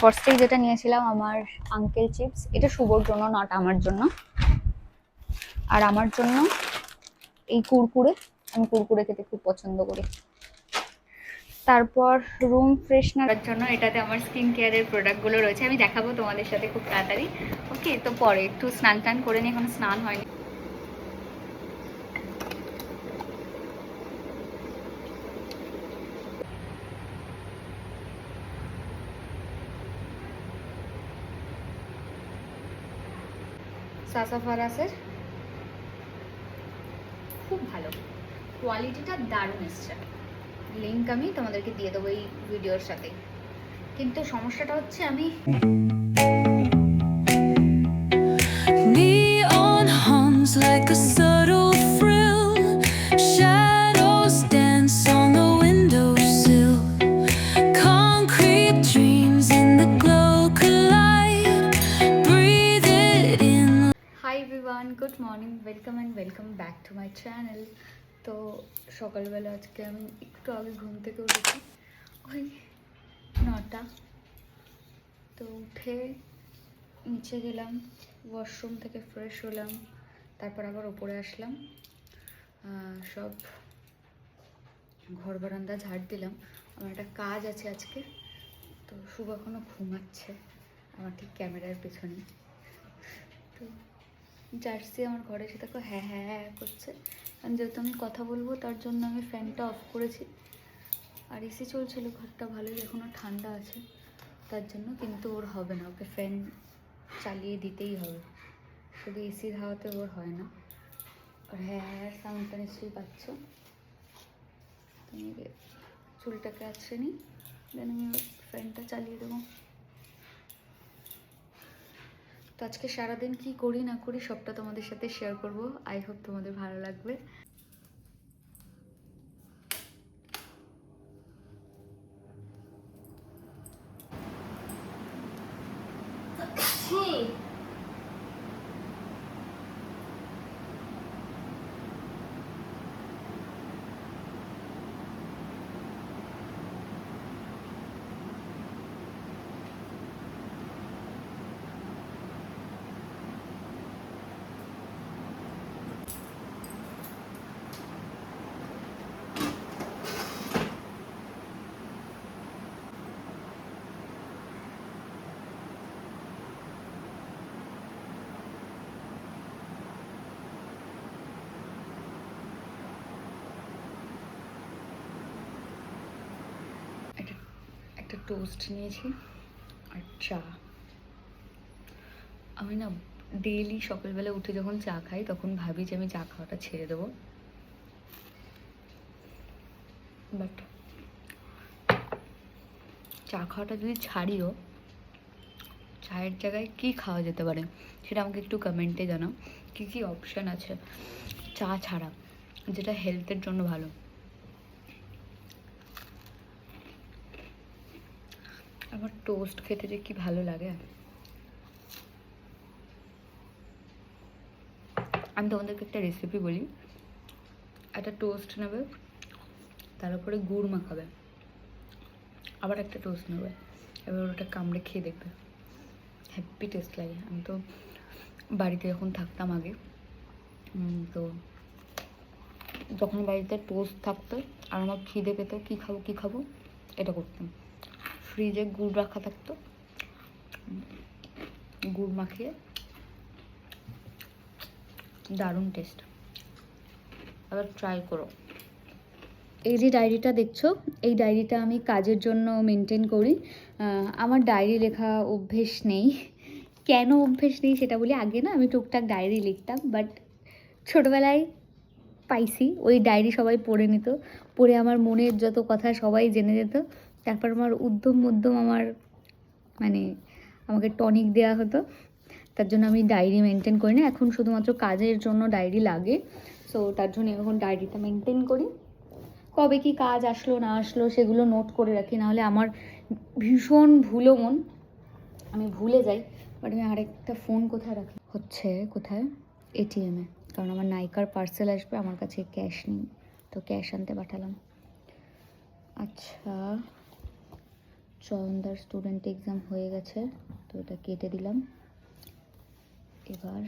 ফার্স্টেই যেটা নিয়েছিলাম আমার আঙ্কেল চিপস, এটা শুভর জন্য, নট আমার জন্য। আর আমার জন্য এই কুরকুরে, আমি কুরকুরে খেতে খুব পছন্দ করি। তারপর রুম ফ্রেশনারের জন্য এটাতে আমার স্কিন কেয়ারের প্রোডাক্টগুলো রয়েছে, আমি দেখাবো তোমাদের সাথে খুব তাড়াতাড়ি। ওকে, তো পরে একটু স্নান টান করে নিই, এখন স্নান হয়নি। সাসাফারাসের খুব ভালো, কোয়ালিটিটা দারুণ এসছে। লিঙ্ক আমি তোমাদেরকে দিয়ে দেবো এই ভিডিওর সাথে। কিন্তু সমস্যাটা হচ্ছে আমি Neon hums like a subtle frill. Shadows dance on the windowsill. Concrete dreams in the glow collide. Breathe it in. Hi everyone, good morning, welcome and welcome back to my channel. তো সকালবেলা আজকে আমি একটু আগে ঘুম থেকে উঠেছি, ওই 9টা। তো উঠে নিচে গেলাম, ওয়াশরুম থেকে ফ্রেশ হলাম, তারপর আবার ওপরে আসলাম, সব ঘর বারান্দা ঝাড় দিলাম। আমার একটা কাজ আছে আজকে। তো শুভ এখনও ঘুমাচ্ছে আমার ঠিক ক্যামেরার পেছনে। তো জার্সি আমার ঘরে এসে দেখো হ্যাঁ হ্যাঁ হ্যাঁ করছে, কারণ যেহেতু আমি কথা বলবো তার জন্য আমি ফ্যানটা অফ করেছি। আর এসি চলছিল, ঘরটা ভালোই এখনও ঠান্ডা আছে তার জন্য, কিন্তু ওর হবে না, ওকে ফ্যান চালিয়ে দিতেই হবে, শুধু এসির হাওয়াতে ওর হয় না। আর হ্যাঁ হ্যাঁ সাউন্ডটা নিশ্চয়ই পাচ্ছ। তুমি চুলটাকে আছড়ে নিই, দেন আমি ওর ফ্যানটা চালিয়ে দেবো। তো আজকে সারাদিন কি করি না করি সবটা তোমাদের সাথে শেয়ার করব, আই হোপ তোমাদের ভালো লাগবে। একটা টোস্ট নিয়েছি আর চা। আমি না ডেইলি সকালবেলা উঠে যখন চা খাই তখন ভাবি যে আমি চা খাওয়াটা ছেড়ে দেবো, বাট চা খাওয়াটা যদি ছাড়িও, চায়ের জায়গায় কী খাওয়া যেতে পারে সেটা আমাকে একটু কমেন্টে জানাও। কী কী অপশান আছে চা ছাড়া যেটা হেলথের জন্য ভালো। আমার টোস্ট খেতে যে কী ভালো লাগে। আমি তোমাদেরকে একটা রেসিপি বলি। একটা টোস্ট নেবে, তার উপরে গুড় মাখাবে, আবার একটা টোস্ট নেবে, এবার ওটা কামড়ে খেয়ে দেখবে, হ্যাপি টেস্ট লাগে। আমি তো বাড়িতে যখন থাকতাম আগে, তো যখন বাড়িতে টোস্ট থাকতো আর আমার খিদে পেতো কী খাবো কী খাবো, এটা করতাম। ফ্রিজে গুড় রাখা থাকতো, গুড় মাখিয়ে, দারুণ টেস্ট, আবার ট্রাই করো। এই যে ডায়েরিটা দেখছো, এই ডায়েরিটা আমি কাজের জন্য মেনটেন করি। আমার ডায়েরি লেখা অভ্যেস নেই। কেন অভ্যেস নেই সেটা বলি। আগে না আমি টুকটাক ডায়েরি লিখতাম, বাট ছোটোবেলায় পাইছি ওই ডায়েরি সবাই পড়ে নিত, পড়ে আমার মনের যত কথা সবাই জেনে যেত। তারপর আমার উদ্যম মধ্যম আমার মানে আমাকে টনিক দেওয়া হতো, তার জন্য আমি ডায়েরি মেনটেন করি না। এখন শুধুমাত্র কাজের জন্য ডায়েরি লাগে, সো তার জন্য এখন ডায়েরিটা মেনটেন করি। কবে কি কাজ আসলো না আসলো সেগুলো নোট করে রাখি, নাহলে আমার ভীষণ ভুলো মন, আমি ভুলে যাই। বাট আমি আরেকটা ফোন কোথায় রাখি হচ্ছে, কোথায়, এটিএমে, কারণ আমার নাইকার পার্সেল আসবে, আমার কাছে ক্যাশ নেই, তো ক্যাশ আনতে পাঠালাম। আচ্ছা চয়নদার স্টুডেন্ট এক্সাম হয়ে গেছে, তো এটা কেটে দিলাম। এবার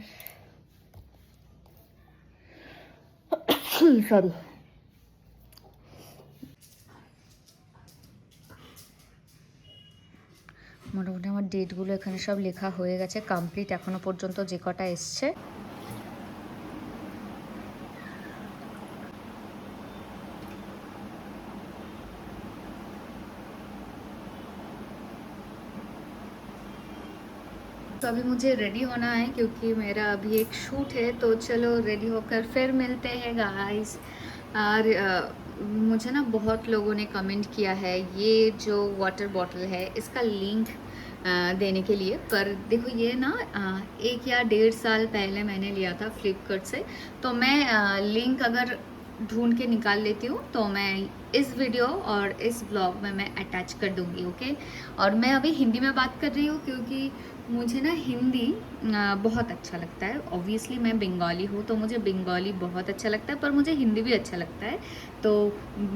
সরি, মোটামুটি আমার ডেটগুলো এখানে সব লেখা হয়ে গেছে, কমপ্লিট এখনো পর্যন্ত যে কটা এসছে। तो अभी मुझे रेडी होना है क्योंकि मेरा अभी एक शूट है, तो चलो रेडी होकर फिर मिलते हैं गाइस। और मुझे ना बहुत लोगों ने कमेंट किया है ये जो वाटर बॉटल है इसका लिंक देने के लिए, पर देखो ये ना 1 या 1.5 साल पहले मैंने लिया था फ्लिपकार्ट से, तो मैं लिंक अगर ढूंढ के निकाल लेती हूँ तो मैं इस वीडियो और इस ब्लॉग में मैं अटैच कर दूँगी, ओके। और मैं अभी हिंदी में बात कर रही हूँ क्योंकि मुझे ना हिंदी बहुत अच्छा लगता है। ऑब्वियसली मैं बंगाली हूँ तो मुझे बंगाली बहुत अच्छा लगता है, पर मुझे हिंदी भी अच्छा लगता है। तो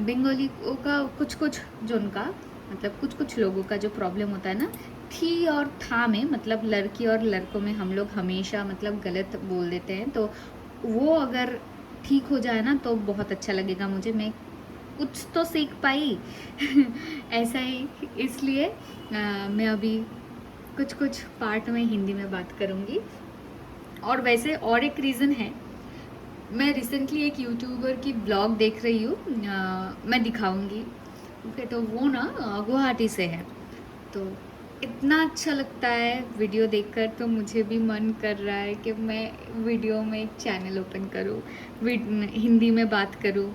बंगाली का कुछ कुछ जो उनका मतलब कुछ कुछ लोगों का जो प्रॉब्लम होता है ना थी और था में, मतलब लड़की और लड़कों में हम लोग हमेशा मतलब गलत बोल देते हैं, तो वो अगर ठीक हो जाए ना तो बहुत अच्छा लगेगा मुझे, मैं कुछ तो सीख पाई ऐसा ही, इसलिए मैं अभी कुछ कुछ पार्ट में हिंदी में बात करूँगी। और वैसे और एक रीज़न है, मैं रिसेंटली एक यूट्यूबर की ब्लॉग देख रही हूँ, मैं दिखाऊंगी, ओके। तो वो ना गुवाहाटी से है, तो इतना अच्छा लगता है वीडियो देखकर, तो मुझे भी मन कर रहा है कि मैं वीडियो में एक चैनल ओपन करूँ, हिंदी में बात करूँ,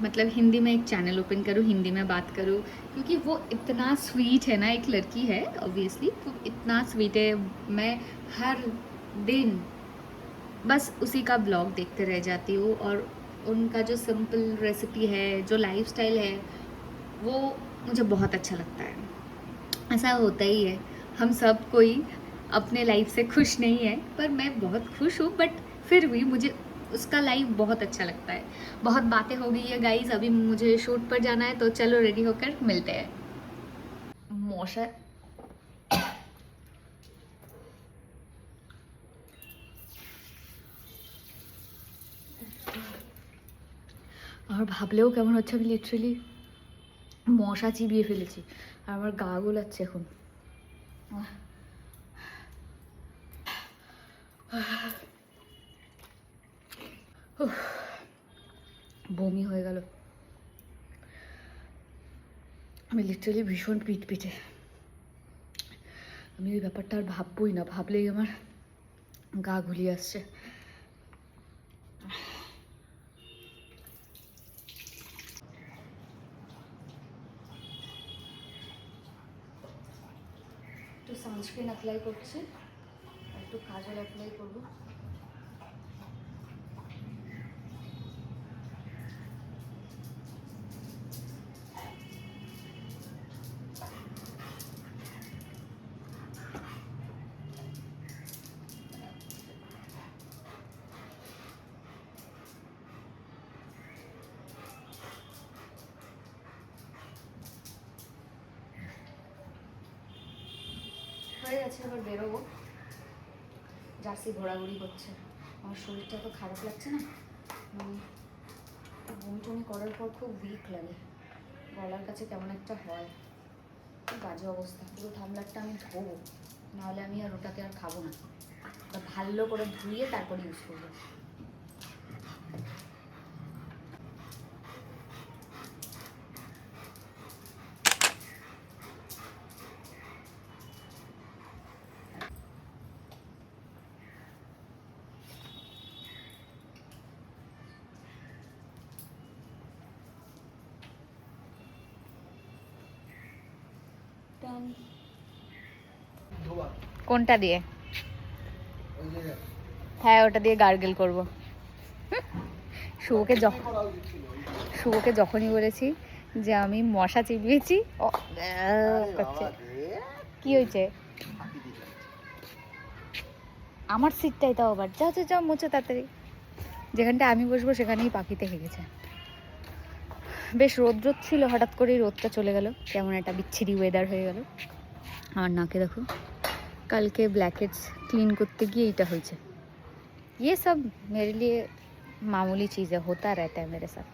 मतलब हिंदी में एक चैनल ओपन करूँ, हिंदी में बात करूँ, क्योंकि वो इतना स्वीट है ना, एक लड़की है ऑब्वियसली, तो इतना स्वीट है, मैं हर दिन बस उसी का ब्लॉग देखते रह जाती हूँ। और उनका जो सिंपल रेसिपी है, जो लाइफस्टाइल है, वो मुझे बहुत अच्छा लगता है। ऐसा होता ही है, हम सब कोई अपने लाइफ से खुश नहीं है, पर मैं बहुत खुश हूँ, बट फिर भी मुझे उसका लाइफ बहुत अच्छा लगता है। बहुत बातें हो गई है गाइस, अभी मुझे शूट पर जाना है, तो चलो रेडी होकर मिलते हैं। मौसा আর ভাবলেও কেমন হচ্ছে, আমি লিটারেলি মশা চিবিয়ে ফেলেছি আর আমার গা গোলাচ্ছে এখন। বমি হয়ে গেল, আমি লিটারেলি ভীষণ পিটপিটে, আমি ওই ব্যাপারটা আর ভাববই না, ভাবলেই আমার গা গুলিয়ে আসছে। একটু সানস্ক্রিন অ্যাপ্লাই করছি, একটু কাজল অ্যাপ্লাই করবো। হয়ে গেছে, এবার বেরোবো, জার্সি ঘোরাঘুরি হচ্ছে। আমার শরীরটা তো খারাপ লাগছে না, মানে বমি টমি করার পর খুব উইক লাগে, গলার কাছে কেমন একটা হয়, খুব বাজে অবস্থা। পুরো থামলারটা আমি ধোবো, নাহলে আমি আর ওটাকে আর খাবো না, ওটা ভালো করে ধুয়ে তারপরে ইউজ করবো। কোনটা দিয়ে? হ্যাঁ ওটা দিয়ে গার্গেল করব। শুভকে যখনই বলেছি যে আমি মশা চিবিয়েছি, কি হয়েছে? আমার সিটটাই তাও আবার, যাও যাও মুছো তাড়াতাড়ি, যেখানটা আমি বসবো সেখানেই পাখিতে হেগেছে। বেশ রোদ ছিল, হঠাৎ করেই রোদটা চলে গেল, কেমন একটা বিচ্ছিরি ওয়েদার হয়ে গেল। আমার নাকে দেখো, কালকে ব্ল্যাকেটস क्लीन করতে গিয়ে এইটা হয়েছে। ये सब मेरे लिए मामूली चीज़ है, होता रहता है मेरे साथ।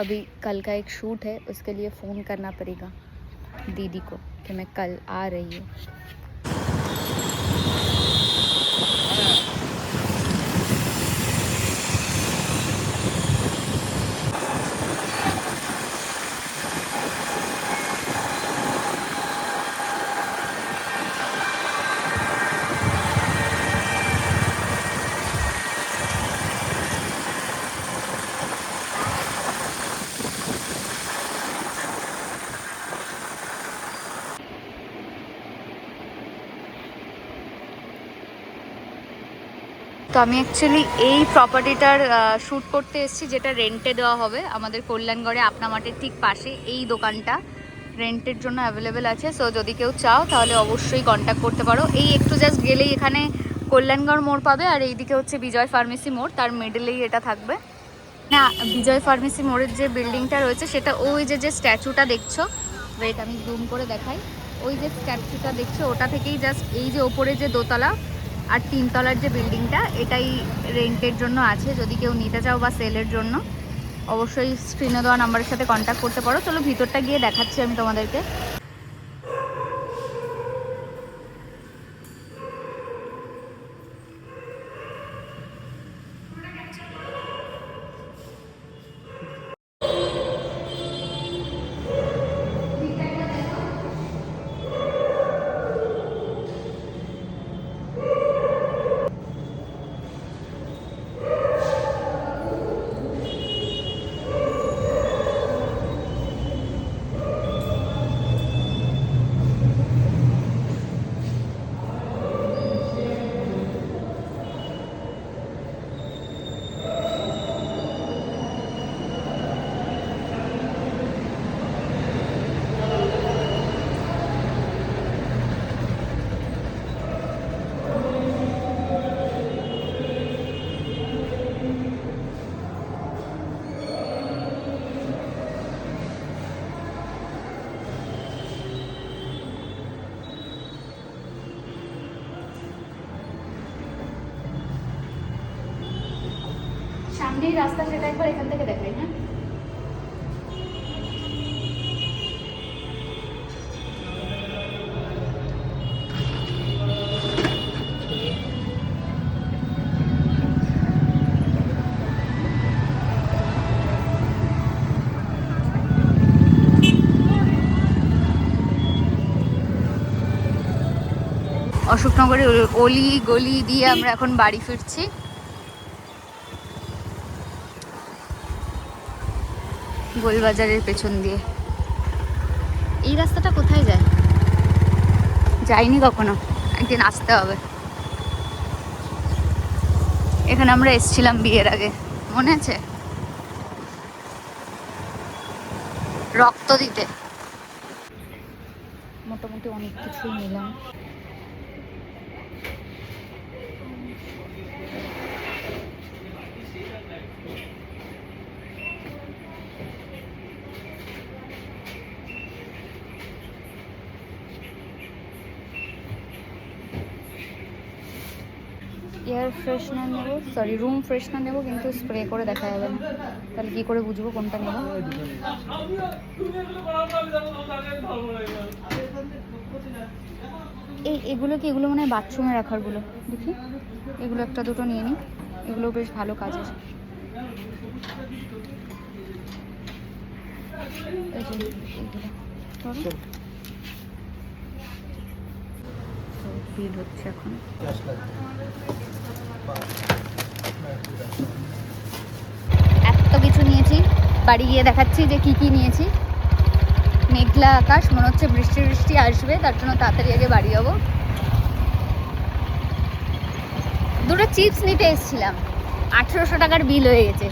अभी कल का एक शूट है, उसके लिए फ़ोन करना पड़ेगा दीदी को कि मैं कल आ रही हूँ। তো আমি অ্যাকচুয়ালি এই প্রপার্টিটার শ্যুট করতে এসেছি, যেটা রেন্টে দেওয়া হবে আমাদের কল্যাণগড়ে আপনা মাঠের ঠিক পাশে। এই দোকানটা রেন্টের জন্য অ্যাভেলেবেল আছে, সো যদি কেউ চাও তাহলে অবশ্যই কন্ট্যাক্ট করতে পারো। এই একটু জাস্ট গেলেই এখানে কল্যাণগড় মোড় পাবে, আর এইদিকে হচ্ছে বিজয় ফার্মেসি মোড়, তার মিডলেই এটা থাকবে। না, বিজয় ফার্মেসি মোড়ের যে বিল্ডিংটা রয়েছে সেটা ওই যে স্ট্যাচুটা দেখছো, ওয়েট আমি জুম করে দেখাই, ওই যে স্ট্যাচুটা দেখছো ওটা থেকেই জাস্ট এই যে ওপরে যে দোতলা আর 3 তলার যে বিল্ডিংটা, এটাই রেন্টের জন্য আছে। যদি কেউ নিতে চাও বা সেলের জন্য অবশ্যই স্ক্রিনে দেওয়া নাম্বারের সাথে কন্ট্যাক্ট করতে পারো। চলো ভিতরটা গিয়ে দেখাচ্ছি আমি তোমাদেরকে। সামনেই রাস্তা, সেটা একবার এখান থেকে দেখাই। হ্যাঁ, অশোকনগরের অলি গলি দিয়ে আমরা এখন বাড়ি ফিরছি। গোলবাজারের পেছন দিয়ে। এই রাস্তাটা কোথায় যায় যাইনি কখনো, একদিন আসতে হবে। এখানে আমরা এসেছিলাম বিয়ের আগে, মনে আছে, রক্ত দিতে। মোটামুটি অনেক কিছুই নিলাম। এয়ার ফ্রেশনার নেবো, সরি রুম ফ্রেশনার নেবো, কিন্তু স্প্রে করে দেখা যাবে না, তাহলে কী করে বুঝবো কোনটা নেবো। এগুলো কি, এগুলো মনে হয় বাথরুমে রাখারগুলো, দেখি এগুলো একটা দুটো নিয়ে নিই, এগুলো বেশ ভালো কাজের। ভিড় হচ্ছে এখন। এত কিছু নিয়েছি, বাড়ি গিয়ে দেখাচ্ছি যে কি কি নিয়েছি। মেঘলা আকাশ, মনে হচ্ছে বৃষ্টি বৃষ্টি আসবে, তার জন্য তাড়াতাড়ি আগে বাড়ি যাবো। দুটো চিপস নিতে এসেছিলাম, 1800 টাকার বিল হয়ে গেছে।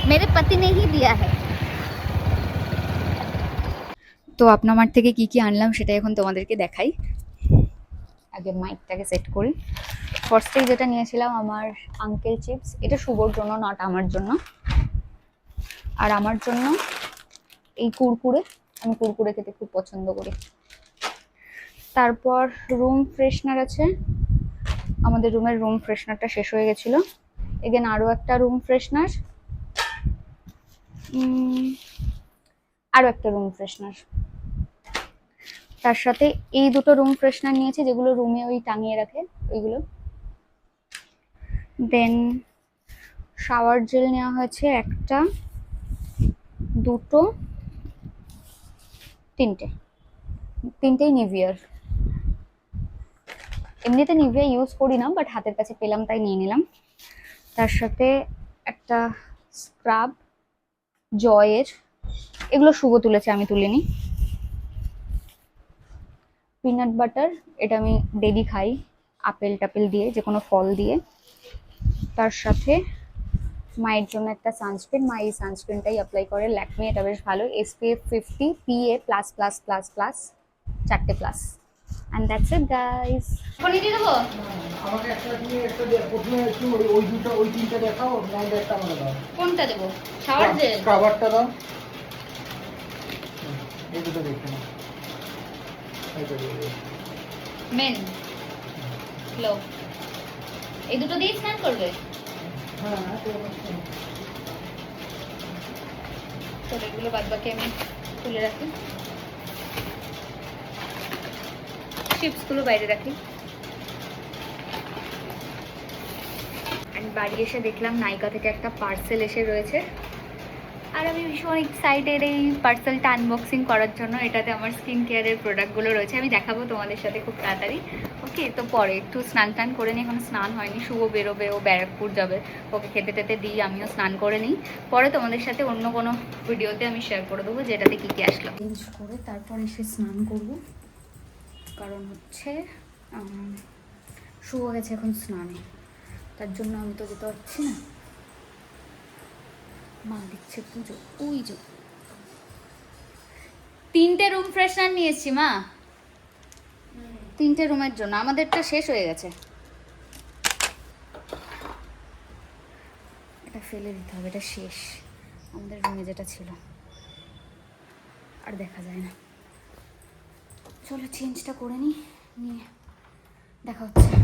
মেরে পতি নে হি দিয়া হ্যায়। তো আপনার মাঠ থেকে কি কি আনলাম সেটা এখন তোমাদেরকে দেখাই। আগে মাইকটাকে সেট করি। ফার্স্টেই যেটা নিয়েছিলাম আমার আঙ্কেল চিপস, এটা শুভর জন্য, নট আমার জন্য। আর আমার জন্য এই কুরকুরে, আমি কুরকুরে খেতে খুব পছন্দ করি। তারপর রুম ফ্রেশনার আছে, আমাদের রুমের রুম ফ্রেশনারটা শেষ হয়ে গেছিল। এগেন আরো একটা রুম ফ্রেশনার, আরো একটা রুম ফ্রেশনার, তার সাথে এই দুটো রুম ফ্রেশনার নিয়েছি যেগুলো রুমে ওই টাঙিয়ে রাখে ওইগুলো। দেন শাওয়ার জেল নেওয়া হয়েছে একটা, দুটো, তিনটেই নিভিয়ার। এমনিতে নিভিয়া ইউজ করি না, বাট হাতের কাছে পেলাম তাই নিয়ে নিলাম। তার সাথে একটা স্ক্রাব জয়ের, এগুলো শুভ তুলেছে, আমি তুলিনি। পিনাট বাটার, এটা আমি ডেলি খাই আপেল টাপেল দিয়ে, যে কোনো ফল দিয়ে। তার সাথে মায়ের জন্য একটা সানস্ক্রিন, মা এই সানস্ক্রিনটাই অ্যাপ্লাই করে, ল্যাকমে, এটা বেশ ভালো, SPF 50 PA++++, 4টে plus. And that's it guys. ফোনে দিয়ে দেবো? আমাকে একটা দিয়ে একটা প্রথমে একটু ওই দুটো ওই তিনটা দেখাও, নাইলে একটা আমাকে দাও। কোনটা দেবো? Shower gel? স্ক্রাবারটা দাও। এই দুটো দেখে নাও। এইটা দিয়ে দাও। মেন লো, এই দুটো দিয়ে স্নান করবে? হ্যাঁ তো অবশ্যই। তো এগুলো বাদ বাকি আমি তুলে রাখি, চিপসগুলো বাইরে রাখি। বাড়ি এসে দেখলাম নাইকা থেকে একটা পার্সেল এসে রয়েছে, আর আমি ভীষণ এক্সাইটেড এই পার্সেলটা আনবক্সিং করার জন্য। এটাতে আমার স্কিন কেয়ারের প্রোডাক্টগুলো রয়েছে, আমি দেখাবো তোমাদের সাথে খুব তাড়াতাড়ি। ওকে, তো পরে একটু স্নান টান করে নিই, এখনো স্নান হয়নি। শুভ বেরোবে, ও ব্যারাকপুর যাবে, ওকে খেতে টেতে দিই, আমিও স্নান করে নিই। পরে তোমাদের সাথে অন্য কোনো ভিডিওতে আমি শেয়ার করে দেবো যে এটাতে কী কী আসলো। চেঞ্জ করে তারপর এসে স্নান করব, কারণ হচ্ছে শুভ গেছে এখন স্নানে, তার জন্য আমি তো যেতে পারছি না। মা দিচ্ছে পুজো, ওই যে 3টে রুম ফ্রেশনার নিয়েছি মা, 3টে রুমের জন্য, আমাদেরটা শেষ হয়ে গেছে। এটা ফেলে দিতে হবে, এটা শেষ আমাদের রুমে যেটা ছিল, আর দেখা যায় না। চলো চেঞ্জটা করে নিই, নিয়ে দেখা হচ্ছে।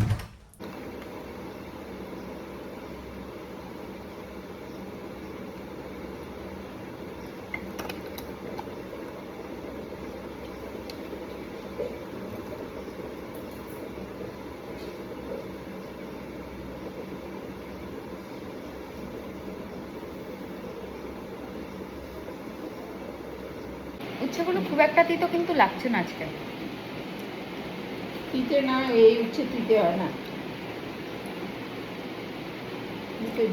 উচ্ছেগুলো খুব একটা তিতো কিন্তু লাগছে না আজকে। তিতে না, এই উচ্ছে তিতে হয় না।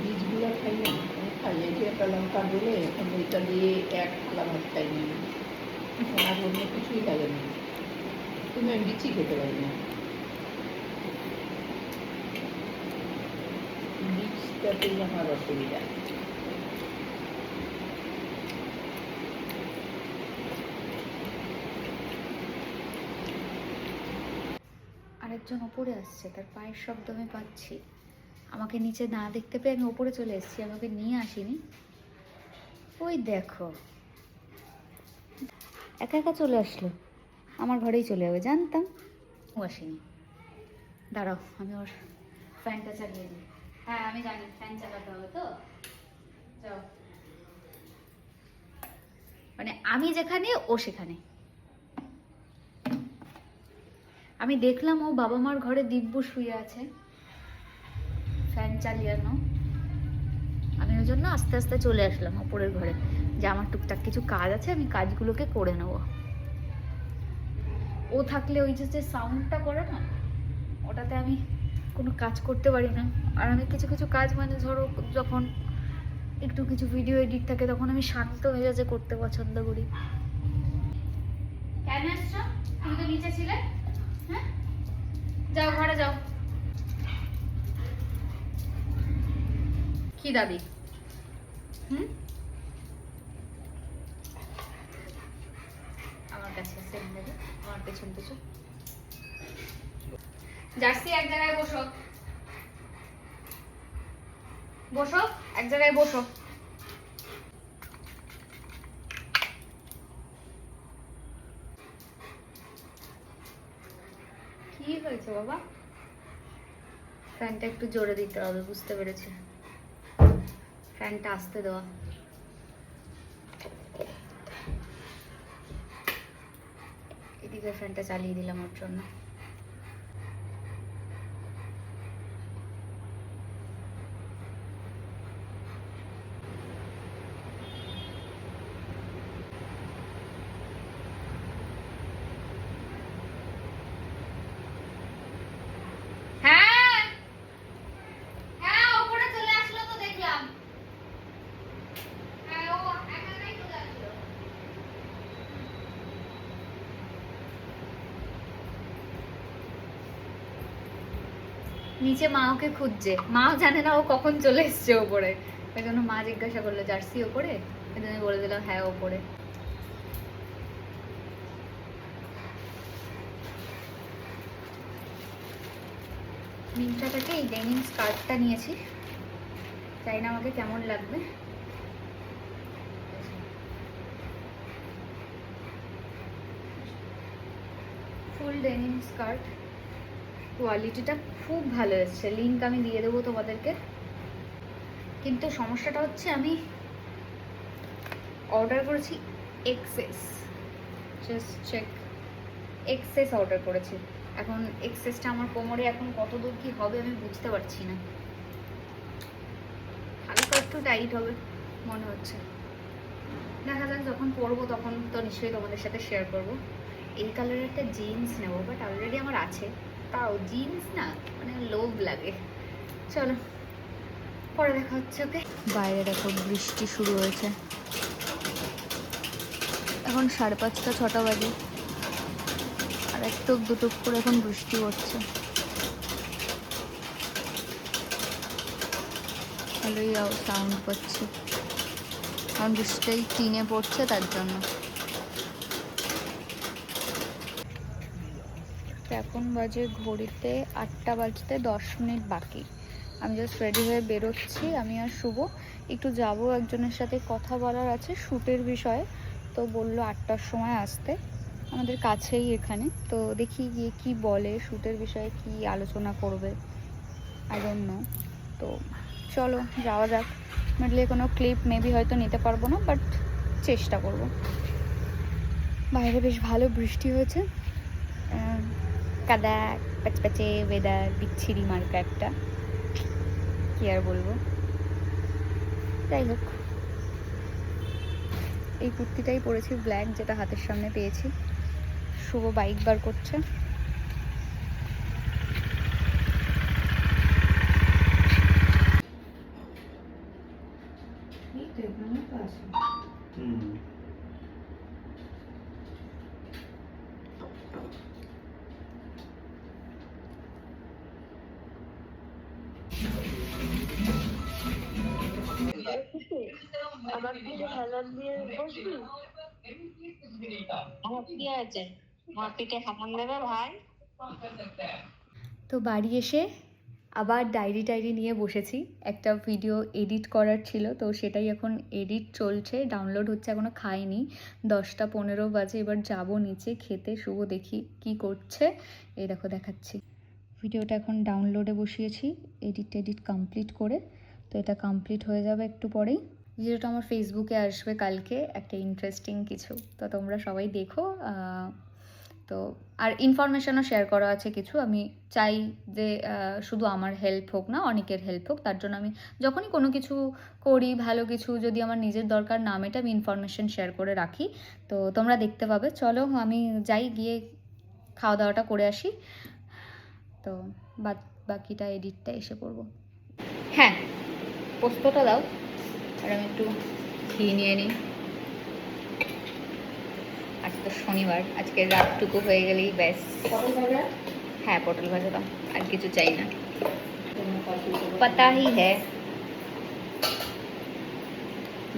বীজগুলো খাই না, আমি খাই এই যে একটা লঙ্কা দিলে এখন ওইটা দিয়ে এক থালা ভাত খাই না, আর অন্য কিছুই লাগে না। তুমি আমি বিচি খেতে পারি না, বীজটাতেই আমার অসুবিধা। আরেকজন ওপরে আসছে, তার পায়ের শব্দ আমি পাচ্ছি। আমাকে নিচে না দেখতে পেয়ে আমি ওপরে চলে এসেছি, আমাকে নিয়ে আসিনি। ওই দেখো একা একা চলে আসলো, আমার ঘরেই চলে যাবে, জানতাম। ও আসেনি, দাঁড়াও আমি ওর ফ্যানটা চালিয়ে দিই। হ্যাঁ আমি জানি ফ্যান চালাতে হবে, তো যাও। মানে আমি যেখানে ও সেখানে। আমি দেখলাম ও বাবা মার ঘরে দিব্য শুয়ে আছে, ফ্যান চালিয়ানো। আমি ওই জন্য আস্তে আস্তে চলে আসলাম ওপরের ঘরে, যে আমার টুকটাক কিছু কাজ আছে, আমি কাজগুলোকে করে নেব। ও থাকলে ওই যে সাউন্ডটা করে না, ওটাতে আমি কোনো কাজ করতে পারি না। আর আমি কিছু কিছু কাজ, মানে ধরো যখন একটু কিছু ভিডিও এডিট থাকে, তখন আমি শান্ত মেজাজে করতে পছন্দ করি। কেন আসছো? তুমি তো নিচে ছিলে। হ্যাঁ, যাও ঘরে যাও। কি দাবি? আমার কাছে সেম দেবে, আমার পেছন পেছন। জার্সি এক জায়গায় বসো, বসো এক জায়গায় বসো। কি হয়েছে বাবা? ফ্যানটা একটু জোরে দিতে হবে, বুঝতে পেরেছি। ফ্যানটা আসতে দেওয়া। এদিকে ফ্যানটা চালিয়ে দিলাম ওর জন্য। হ্যাঁ হ্যাঁ, ওপরে চলে আসলো তো দেখলাম। হ্যাঁ, ও একা একাই চলে আসলো। নিচে মা ওকে খুঁজছে, মাও জানে না ও কখন চলে এসছে ওপরে। ওই জন্য মা জিজ্ঞাসা করলো জার্সি ওপরে, ওই জন্য আমি বলে দিলাম হ্যাঁ ওপরে। মিন্ত্রা থেকে এই ডেনিম স্কার্টটা নিয়েছি, জানি না আমাকে কেমন লাগবে। ফুল ডেনিম স্কার্ট, কোয়ালিটিটা খুব ভালো এসছে, লিংক আমি দিয়ে দেবো তোমাদেরকে। কিন্তু সমস্যাটা হচ্ছে আমি অর্ডার করেছি access, just check, access order করেছি। এখন এক্সেসটা আমার কোমরে এখন কত দূর কি হবে আমি বুঝতে পারছি না। হালকা একটু টাইট হবে মনে হচ্ছে, দেখা যাক যখন পরবো তখন তো নিশ্চয়ই তোমাদের সাথে শেয়ার করবো। এই কালারের একটা জিন্স নেবো, বাট অলরেডি আমার আছে, তাও জিন্স না মানে লোভ লাগে। চলো পরে দেখা হচ্ছে। ওকে, বাইরে দেখো বৃষ্টি শুরু হয়েছে, এখন 5:30 6টা বাজে, আর এক টুক দুটুক করে এখন বৃষ্টি হচ্ছে। ভালোই সাউন্ড পাচ্ছি, কারণ বৃষ্টিটাই টিনে পড়ছে তার জন্য। এখন বাজে ঘড়িতে 8টা বাজতে 10 মিনিট বাকি। আমি জাস্ট রেডি হয়ে বেরোচ্ছি, আমি আর শুভ একটু যাব, একজনের সাথে কথা বলার আছে শ্যুটের বিষয়ে। তো বললো 8টার সময় আসতে, আমাদের কাছেই এখানে। তো দেখি গিয়ে কি বলে, শ্যুটের বিষয়ে কি আলোচনা করবে, আই ডোন্ট নো। তো চলো যাওয়া যাক। মিডলে কোনো ক্লিপ মেবি হয়তো নিতে পারবো না, বাট চেষ্টা করব। বাইরে বেশ ভালো বৃষ্টি হয়েছে, কাদা প্যাচপ্যাচে ওয়েদার, বিচ্ছিরি মার্কা একটা, কি আর বলবো। যাই হোক, এই কুর্তিটাই পরেছি ব্ল্যাক, যেটা হাতের সামনে পেয়েছি। শুভ বাইক বার করছে। আমার দিকে হেলান দিয়ে বসবি, আমার কি আছে, আমার পিঠে হামান দেবে ভাই। তো বাড়ি এসে আবার ডায়েরি নিয়ে বসেছি, একটা ভিডিও এডিট করার ছিল, তো সেটাই এখন এডিট চলছে, ডাউনলোড হচ্ছে, এখনও খাইনি। 10টা 15 বাজে, এবার যাব নিচে খেতে। শুভ দেখি কি করছে, এই দেখো দেখাচ্ছি। ভিডিওটা এখন ডাউনলোডে বসিয়েছি, এডিট কমপ্লিট করে। তো এটা কমপ্লিট হয়ে যাবে একটু পরেই। ভিডিওটা আমার ফেসবুকে আসবে কালকে, একটা ইন্টারেস্টিং কিছু, তো তোমরা সবাই দেখো। তো আর ইনফরমেশনও শেয়ার করা আছে কিছু। আমি চাই যে শুধু আমার হেল্প হোক না, অনেকের হেল্প হোক। তার জন্য আমি যখনই কোনো কিছু করি, ভালো কিছু যদি আমার নিজের দরকার না মেটে, আমি ইনফরমেশন শেয়ার করে রাখি। তো তোমরা দেখতে পাবে। চলো আমি যাই, গিয়ে খাওয়া দাওয়াটা করে আসি, তো বাকিটা এডিটটা এসে করবো। হ্যাঁ, পোস্তটা দাও, আর আমি একটু ঘি নিয়ে নিই। আজ তো শনিবার, আজকে রাতটুকু হয়ে গেলেই ব্যাস। হ্যাঁ, পটল ভাজা দাও, আর কিছু চাই না। পাতা হি হ্যাঁ,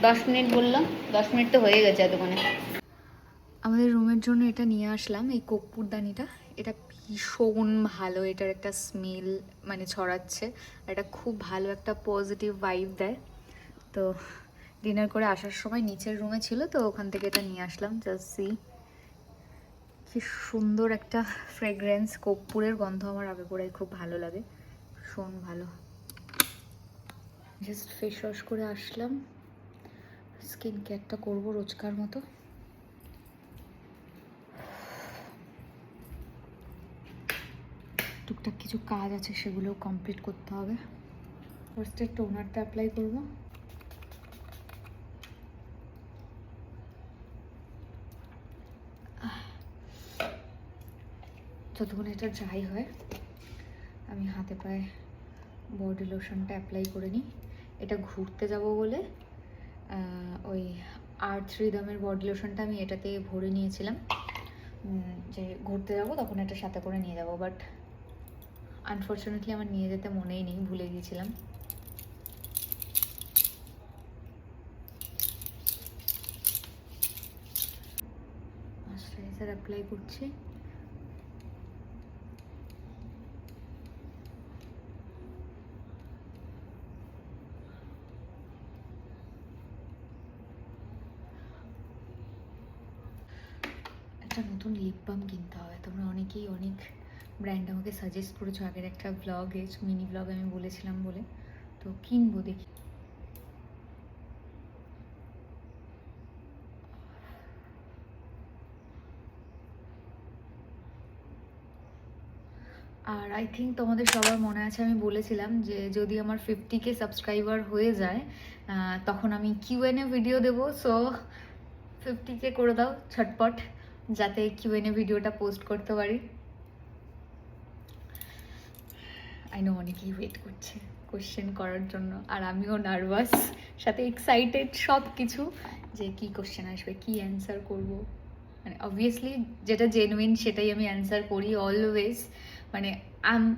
10 মিনিট বললাম, 10 মিনিট তো হয়ে গেছে এতক্ষণে। আমাদের রুমের জন্য এটা নিয়ে আসলাম, এই কর্পূরদানিটা। এটা ভীষণ ভালো, এটার একটা স্মেল মানে ছড়াচ্ছে, এটা খুব ভালো একটা পজিটিভ ভাইব দেয়। তো ডিনার করে আসার সময় নিচের রুমে ছিল, তো ওখান থেকে এটা নিয়ে আসলাম। জাস্ট সি কি সুন্দর একটা ফ্রেগ্রেন্স, কর্পূরের গন্ধ আমার আগে পড়াই খুব ভালো লাগে, ভীষণ ভালো। জাস্ট ফেস ওয়াশ করে আসলাম, স্কিন কেয়ারটা করবো রোজকার মতো। টুকটাক কিছু কাজ আছে, সেগুলোও কমপ্লিট করতে হবে। ফার্স্টে টোনারটা অ্যাপ্লাই করবো। যতক্ষণ এটা ড্রাই হয় আমি হাতে পায়ে বডি লোশনটা অ্যাপ্লাই করে নিই। এটা ঘুরতে যাব বলে ওই আর্থ রিদমের বডি লোশনটা আমি এটাতে ভরে নিয়েছিলাম, যে ঘুরতে যাব তখন এটা সাথে করে নিয়ে যাব, বাট আনফর্চুনেটলি আমার নিয়ে যেতে মনেই নেই, ভুলে গিয়েছিলাম। ময়েশ্চারাইজার অ্যাপ্লাই করছি। একটা নতুন লিপ বাম কিনতে হবে। তোমরা অনেকেই অনেক ব্র্যান্ড আমাকে সাজেস্ট করেছো আগের একটা ব্লগে, মিনি ব্লগ আমি বলেছিলাম বলে, তো কিনবো দেখি। আর আই থিঙ্ক তোমাদের সবার মনে আছে আমি বলেছিলাম যে যদি আমার 50K সাবস্ক্রাইবার হয়ে যায় তখন আমি Q&A ভিডিও দেবো। সো 50K করে দাও ছটপট, যাতে Q&A ভিডিওটা পোস্ট করতে পারি। আই নো অনেকেই ওয়েট করছে কোশ্চেন করার জন্য, আর আমিও নার্ভাস, সাথে এক্সাইটেড সব কিছু, যে কি কোশ্চেন আসবে, কি অ্যান্সার করব। মানে অবভিয়াসলি যেটা জেনুইন সেটাই আমি অ্যান্সার করি অলওয়েজ। মানে আমি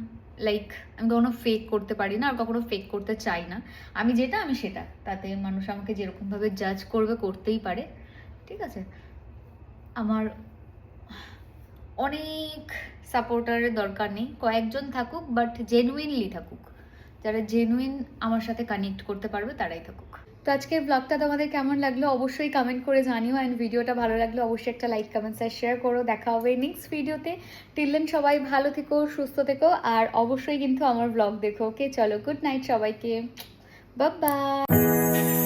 কখনো ফেক করতে পারি না, আর কখনো ফেক করতে চাই না। আমি যেটা আমি সেটা, তাতে মানুষ আমাকে যেরকমভাবে জাজ করবে করতেই পারে, ঠিক আছে। আমার অনেক সাপোর্টারের দরকার নেই, কয়েকজন থাকুক বাট জেনুইনলি থাকুক, যারা জেনুইন আমার সাথে কানেক্ট করতে পারবে তারাই থাকুক। তো আজকের ব্লগটা তোমাদের কেমন লাগলো অবশ্যই কমেন্ট করে জানিও, অ্যান্ড ভিডিওটা ভালো লাগলে অবশ্যই একটা লাইক কমেন্টস আর শেয়ার করো। দেখা হবে নেক্সট ভিডিওতে। টিল দেন সবাই ভালো থেকো, সুস্থ থেকো, আর অবশ্যই কিন্তু আমার ব্লগ দেখো। ওকে, চলো, গুড নাইট সবাইকে, বাই বাই।